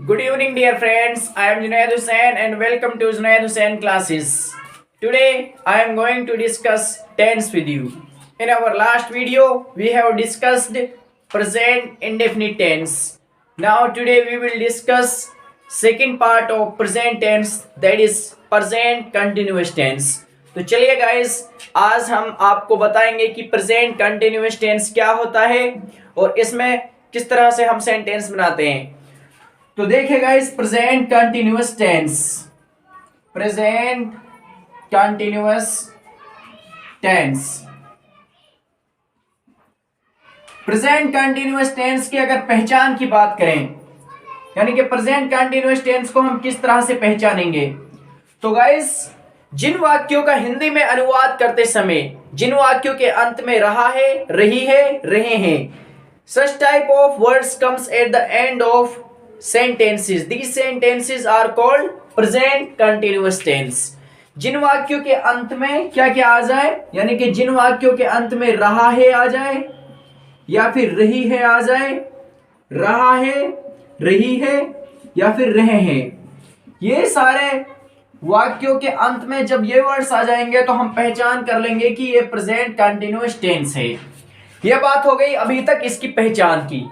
Good evening, dear friends. I am Junaid Hussain and welcome to Junaid Hussain classes. Today, I am going to discuss tense with you. In our last video, we have discussed present indefinite tense. Now, today we will discuss second part of present tense, that is present continuous tense. तो चलिए guys, आज हम आपको बताएंगे कि present continuous tense क्या होता है और इसमें किस तरह से हम सेंटेंस बनाते हैं। तो देखिए guys, present continuous tense, present continuous tense, present continuous tense की अगर पहचान की बात करें, यानी कि प्रेजेंट कंटिन्यूअस टेंस को हम किस तरह से पहचानेंगे, तो गाइस जिन वाक्यों का हिंदी में अनुवाद करते समय जिन वाक्यों के अंत में रहा है, रही है, रहे हैं, such type of words comes at the end of sentences. These sentences are called present continuous tense. जिन वाक्यों के अंत में क्या क्या आ जाए, यानी कि जिन वाक्यों के अंत में रहा है आ जाए या फिर रही है आ जाए, रहा है, रही है या फिर रहे हैं, ये सारे वाक्यों के अंत में जब ये वर्ड्स आ जाएंगे तो हम पहचान कर लेंगे कि ये प्रेजेंट कंटिन्यूअस टेंस है। यह बात हो गई अभी तक इसकी पहचान की।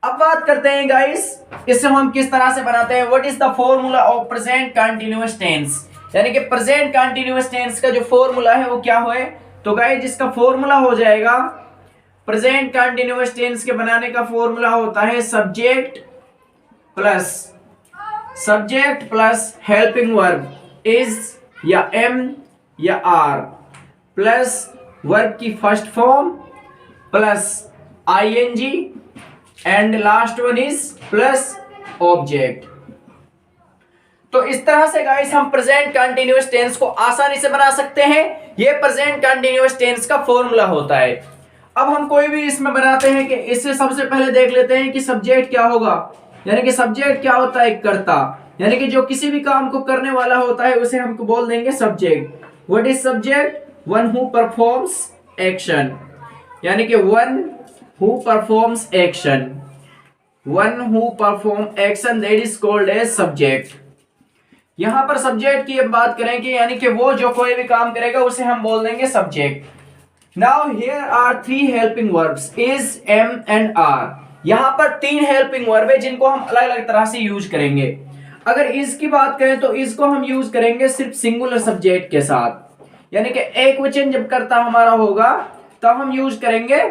अब बात करते हैं गाइस, इसे हम किस तरह से बनाते हैं। What is the formula of present continuous tense, यानी कि प्रेजेंट कंटिन्यूअस टेंस का जो फॉर्मूला है वो क्या है। तो गाइस जिसका फॉर्मूला हो जाएगा, प्रेजेंट कंटिन्यूअस टेंस के बनाने का फॉर्मूला होता है subject plus helping verb is या एम या आर प्लस वर्ब की first form plus ING and last one is plus object. तो इस तरह से गाइस हम प्रेजेंट कंटिन्यूअस टेंस को आसानी से बना सकते हैं। यह प्रेजेंट कंटिन्यूअस टेंस का फॉर्मूला होता है। अब हम कोई भी इसमें बनाते हैं कि इससे सबसे पहले देख लेते हैं कि सब्जेक्ट क्या होगा, यानी कि सब्जेक्ट क्या होता है, कर्ता, यानी कि जो किसी भी काम को करने वाला होता है उसे हमको बोल देंगे subject. What is subject? One who performs action, यानी कि one who performs action, one who perform action, that is called as subject. यहां पर सब्जेक्ट की बात करेंगे, यानी कि वो जो कोई भी काम करेगा उसे हम बोल देंगे subject. Now here are three helping verbs is, am and are. यहां पर तीन हेल्पिंग वर्ब है जिनको हम अलग अलग तरह से यूज करेंगे। अगर इज की बात करें तो इसको हम यूज करेंगे सिर्फ सिंगुलर सब्जेक्ट के साथ, यानी कि एक वचन जब कर्ता हमारा होगा तो हम यूज करेंगे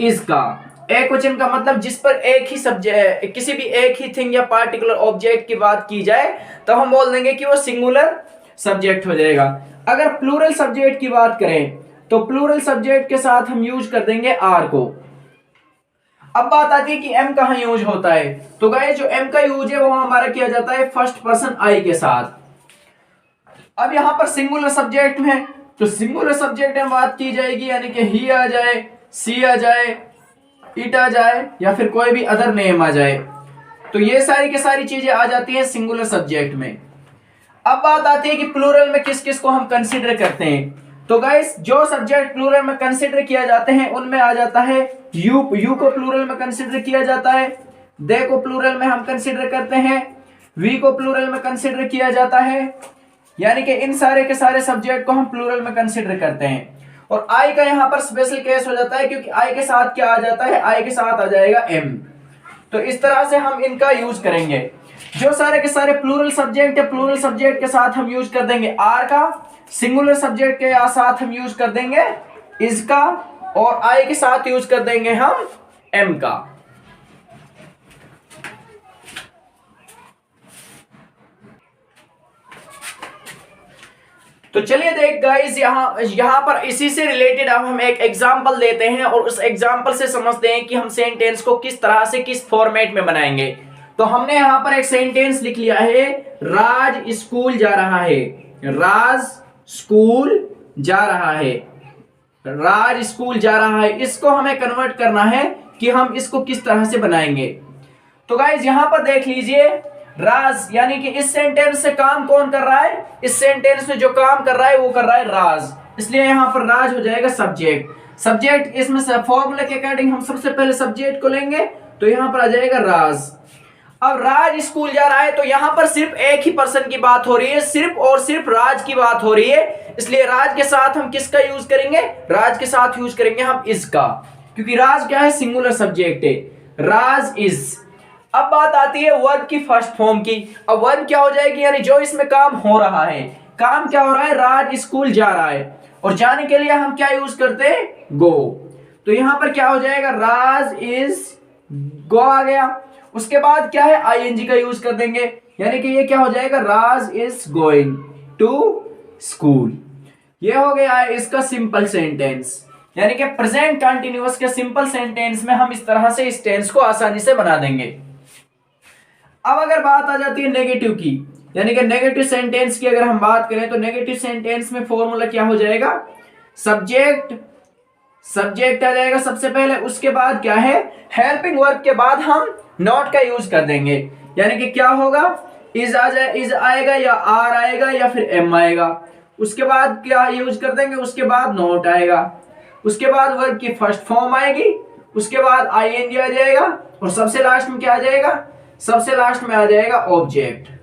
इज का। एक वचन का मतलब जिस पर एक ही सब्जेक्ट, किसी भी एक ही थिंग या पार्टिकुलर ऑब्जेक्ट की बात की जाए तो हम बोल देंगे कि वो सिंगुलर सब्जेक्ट हो जाएगा। अगर प्लूरल सब्जेक्ट की बात करें तो प्लूरल सब्जेक्ट के साथ हम यूज कर देंगे आर को। अब बात आती है कि एम कहां यूज होता है। तो गाइस जो एम का यूज है वो हमारा किया जाता है फर्स्ट पर्सन आई के साथ। अब यहां पर सिंगुलर सब्जेक्ट में, तो सिंगुलर सब्जेक्ट में बात की जाएगी, यानी कि ही आ जाए, सी आ जाए, इट आ जाए या फिर कोई भी अदर नेम आ जाए, तो ये सारी की सारी चीजें आ जाती हैं सिंगुलर सब्जेक्ट में। अब बात आती है कि प्लूरल में किस किस को हम कंसीडर करते हैं। तो गाइस जो सब्जेक्ट प्लूरल में कंसीडर किया जाते हैं उनमें आ जाता है यू। यू को प्लूरल में कंसीडर किया जाता है, दे को प्लूरल में हम कंसीडर करते हैं, वी को प्लूरल में कंसीडर किया जाता है, यानी कि इन सारे के सारे सब्जेक्ट को हम प्लूरल में कंसीडर करते हैं। और आई का यहाँ पर स्पेशल केस हो जाता है, क्योंकि आई के साथ क्या आ जाता है, आई के साथ आ जाएगा एम। तो इस तरह से हम इनका यूज करेंगे। जो सारे के सारे प्लूरल सब्जेक्ट है, प्लूरल सब्जेक्ट के साथ हम यूज कर देंगे आर का, सिंगुलर सब्जेक्ट के साथ हम यूज कर देंगे इज का, और आई के साथ यूज कर देंगे हम एम का। तो चलिए देख गाइस, यहां पर इसी से रिलेटेड अब हम एक एग्जांपल देते हैं और उस एग्जांपल से समझते हैं कि हम सेंटेंस को किस तरह से किस फॉर्मेट में बनाएंगे। तो हमने यहां पर एक सेंटेंस लिख लिया है, राज स्कूल जा रहा है। राज स्कूल जा रहा है, राज स्कूल जा रहा है। इसको हमें कन्वर्ट करना है कि हम इसको किस तरह से बनाएंगे। तो गाइस यहां पर देख लीजिए, राज यानी कि इस सेंटेंस से काम कौन कर रहा है, इस सेंटेंस में जो काम कर रहा है वो कर रहा है राज, इसलिए यहां पर राज हो जाएगा सब्जेक्ट। सब्जेक्ट इसमें फॉर्मूले के अकॉर्डिंग हम सबसे पहले सब्जेक्ट को लेंगे, तो यहां पर आ जाएगा राज। अब राज स्कूल जा रहा है तो यहां पर सिर्फ एक ही पर्सन की बात हो रही है, सिर्फ और सिर्फ राज की बात हो रही है, इसलिए राज के साथ हम किसका यूज करेंगे, राज के साथ यूज करेंगे हम इसका, क्योंकि राज क्या है, सिंगुलर सब्जेक्ट है, राज इज। अब बात आती है वर्ब की फर्स्ट फॉर्म की। अब वर्ब क्या हो जाएगी, यानी जो इसमें काम हो रहा है, काम क्या हो रहा है, राज स्कूल जा रहा है, और जाने के लिए हम क्या यूज करते हैं, गो। तो यहां पर क्या हो जाएगा, राज इज गो आ गया। उसके बाद क्या है, आईएनजी का यूज कर देंगे, यानी कि ये क्या हो जाएगा, राज इज गोइंग टू स्कूल। ये हो गया है इसका सिंपल सेंटेंस, यानी कि प्रेजेंट कंटिन्यूअस के सिंपल सेंटेंस में हम इस तरह से इस टेंस को आसानी से बना देंगे। अब अगर बात आ जाती है नेगेटिव की, यानी कि नेगेटिव सेंटेंस की अगर हम बात करें तो नेगेटिव सेंटेंस में फॉर्मूला क्या हो जाएगा, सब्जेक्ट, सब्जेक्ट आ जाएगा सबसे पहले, उसके बाद क्या है, हेल्पिंग वर्ब के बाद हम नॉट का यूज कर देंगे, यानी कि क्या होगा, इज आ जाए, इज आएगा या आर आएगा या फिर एम आएगा, उसके बाद क्या यूज कर देंगे, उसके बाद नॉट आएगा, उसके बाद वर्ब की फर्स्ट फॉर्म आएगी, उसके बाद आईएनजी आ जाएगा, और सबसे लास्ट में क्या आ जाएगा, सबसे लास्ट में आ जाएगा ऑब्जेक्ट।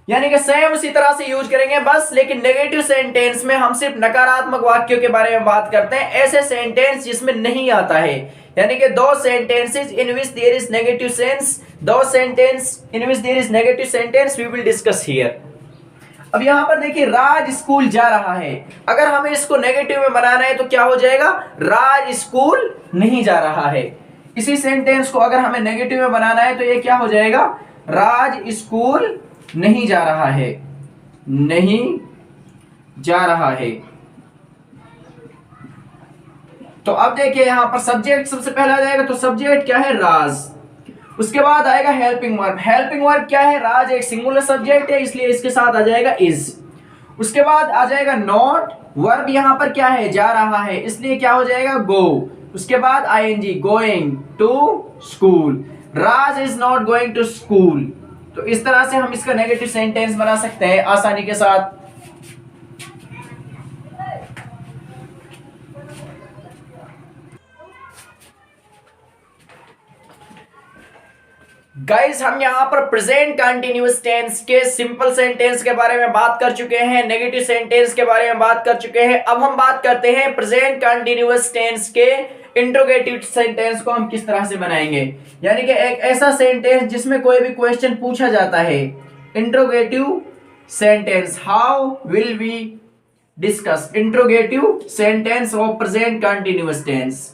यानी कि सेम उसी तरह से यूज करेंगे बस, लेकिन नेगेटिव सेंटेंस में हम सिर्फ नकारात्मक वाक्यों के बारे में बात करते हैं, ऐसे सेंटेंस जिसमें नहीं आता है, यानी कि दो sentences in which there is negative sense, दो sentence in which there is negative sentence we will discuss here. अब यहां पर देखिए, राज स्कूल जा रहा है, अगर हमें इसको नेगेटिव में बनाना है तो क्या हो जाएगा, राज स्कूल नहीं जा रहा है। इसी सेंटेंस को अगर हमें नेगेटिव में बनाना है तो ये क्या हो जाएगा, राज स्कूल नहीं जा रहा है, नहीं जा रहा है। तो अब देखिए यहां पर सब्जेक्ट सबसे पहले आ जाएगा, तो सब्जेक्ट क्या है, राज, उसके बाद आएगा हेल्पिंग वर्ब, हेल्पिंग वर्ब क्या है, राज एक सिंगुलर सब्जेक्ट है इसलिए इसके साथ आ जाएगा इज, उसके बाद आ जाएगा नॉट, वर्ब यहां पर क्या है, जा रहा है इसलिए क्या हो जाएगा, गो, उसके बाद ING, going to school, Raj is not going to school. तो इस तरह से हम इसका नेगेटिव सेंटेंस बना सकते हैं आसानी के साथ। गाइस, हम यहां पर प्रेजेंट कंटिन्यूअस टेंस के सिंपल सेंटेंस के बारे में बात कर चुके हैं, नेगेटिव सेंटेंस के बारे में बात कर चुके हैं। अब हम बात करते हैं प्रेजेंट कंटिन्यूअस टेंस के इंट्रोगेटिव सेंटेंस को हम किस तरह से बनाएंगे, यानी कि एक ऐसा सेंटेंस जिसमें कोई भी क्वेश्चन पूछा जाता है, interrogative sentence. How will we discuss interrogative sentence of present continuous tense.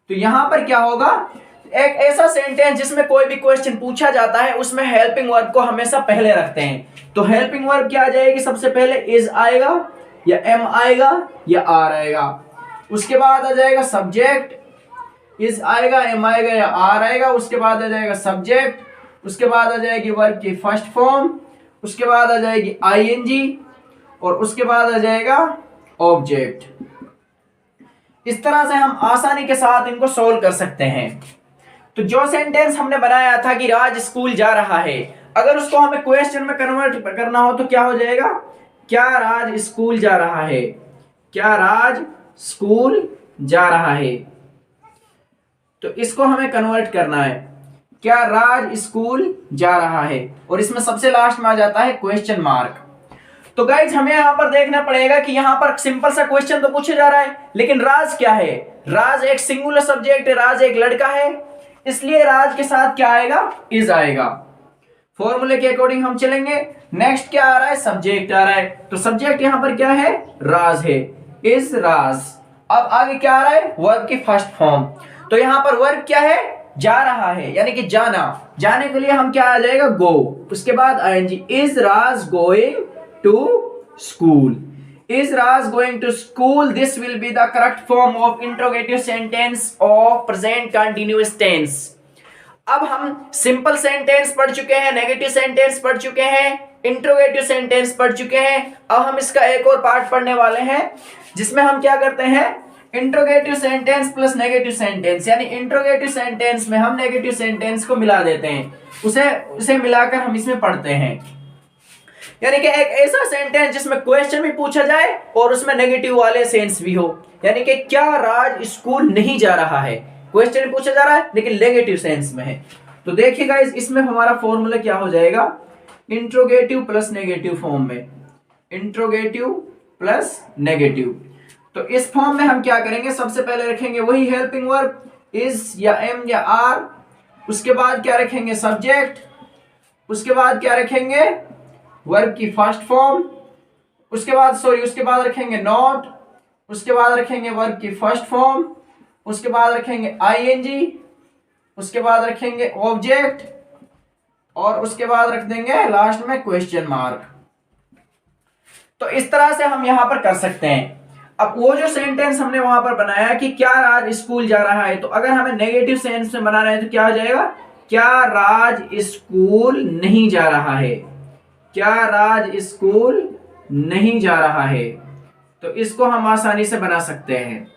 तो यहां पर क्या होगा, एक ऐसा सेंटेंस जिसमें कोई भी क्वेश्चन पूछा जाता है उसमें हेल्पिंग वर्ब को हमेशा पहले रखते हैं। तो हेल्पिंग वर्ब क्या आ जाएगी, सबसे पहले इज आएगा या एम आएगा या आर आएगा, उसके बाद आ जाएगा सब्जेक्ट, इज आएगा, एम आएगा या आर आएगा, उसके बाद आ जाएगा सब्जेक्ट, उसके बाद आ जाएगी वर्ब की फर्स्ट फॉर्म, उसके बाद आ जाएगी आईएनजी, और उसके बाद आ जाएगा ऑब्जेक्ट। इस तरह से हम आसानी के साथ इनको सोल्व कर सकते हैं। तो जो सेंटेंस हमने बनाया था कि राज स्कूल जा रहा है, अगर उसको हमें क्वेश्चन में कन्वर्ट करना हो तो क्या हो जाएगा, क्या राज स्कूल जा रहा है, क्या राज स्कूल जा रहा है। तो इसको हमें कन्वर्ट करना है, क्या राज स्कूल जा रहा है, और इसमें सबसे लास्ट में आ जाता है क्वेश्चन मार्क। तो गाइज हमें यहां पर देखना पड़ेगा कि यहां पर सिंपल सा क्वेश्चन तो पूछा जा रहा है, लेकिन राज क्या है, राज एक सिंगुलर सब्जेक्ट है, राज एक लड़का है, इसलिए राज के साथ क्या आएगा, इज आएगा। फॉर्मूले के अकॉर्डिंग हम चलेंगे। नेक्स्ट क्या आ रहा है, सब्जेक्ट आ रहा है, तो सब्जेक्ट यहां पर क्या है, राज है, इज राज। अब आगे क्या आ रहा है, वर्ब की फर्स्ट फॉर्म, तो यहां पर वर्ब क्या है, जा रहा है, यानी कि जाना, जाने के लिए हम क्या आ जाएगा, गो, उसके बाद ING, is Raj going to school, is Raj going to school, this will be the correct form of interrogative sentence of present continuous tense। अब हम सिंपल सेंटेंस पढ़ चुके हैं, नेगेटिव सेंटेंस पढ़ चुके हैं, इंट्रोगेटिव सेंटेंस पढ़ चुके हैं। अब हम इसका एक और पार्ट पढ़ने वाले हैं जिसमें हम क्या करते हैं, interrogative sentence plus negative sentence, यानी इंट्रोगेटिव सेंटेंस में हम नेगेटिव सेंटेंस को मिला देते हैं, उसे मिलाकर हम इसमें पढ़ते हैं। यानी कि एक ऐसा सेंटेंस जिसमें क्वेश्चन भी पूछा जाए और उसमें नेगेटिव वाले सेंस भी हो, यानी कि क्या राज स्कूल नहीं जा रहा है, क्वेश्चन पूछा जा रहा है लेकिन नेगेटिव सेंस में है, तो देखिए गाइस, इसमें हमारा फॉर्मूला क्या हो जाएगा, इंट्रोगेटिव प्लस नेगेटिव फॉर्म में, इंट्रोगेटिव प्लस नेगेटिव। तो इस फॉर्म में हम क्या करेंगे, सबसे पहले रखेंगे वही हेल्पिंग वर्ब, इज या एम या आर, उसके बाद क्या रखेंगे, सब्जेक्ट, उसके बाद क्या रखेंगे, वर्ब की फर्स्ट फॉर्म, उसके बाद रखेंगे नॉट, उसके बाद रखेंगे वर्ब की फर्स्ट फॉर्म, उसके बाद रखेंगे आईएनजी, उसके बाद रखेंगे ऑब्जेक्ट, और उसके बाद रख देंगे लास्ट में क्वेश्चन मार्क। तो इस तरह से हम यहां पर कर सकते हैं। अब वो जो सेंटेंस हमने वहां पर बनाया कि क्या राज स्कूल जा रहा है, तो अगर हमें नेगेटिव सेंस में बनाना है तो क्या हो जाएगा, क्या राज स्कूल नहीं जा रहा है, क्या राज स्कूल नहीं जा रहा है। तो इसको हम आसानी से बना सकते हैं,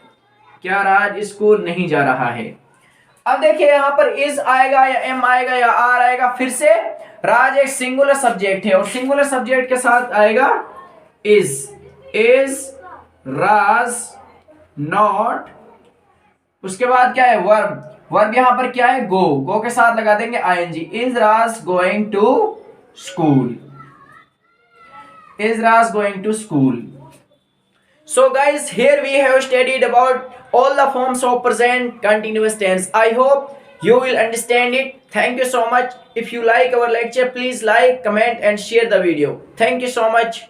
क्या राज स्कूल नहीं जा रहा है। अब देखिए यहां पर इज आएगा या एम आएगा या आर आएगा, फिर से राज एक सिंगुलर सब्जेक्ट है और सिंगुलर सब्जेक्ट के साथ आएगा इज राज नॉट, उसके बाद क्या है वर्ब, वर्ब यहां पर क्या है, गो के साथ लगा देंगे ING, is Raj going to school, is Raj going to school. So guys, here we have studied about all the forms of present continuous tense. I hope you will understand it. Thank you so much. If you like our lecture, please like, comment and share the video. Thank you so much.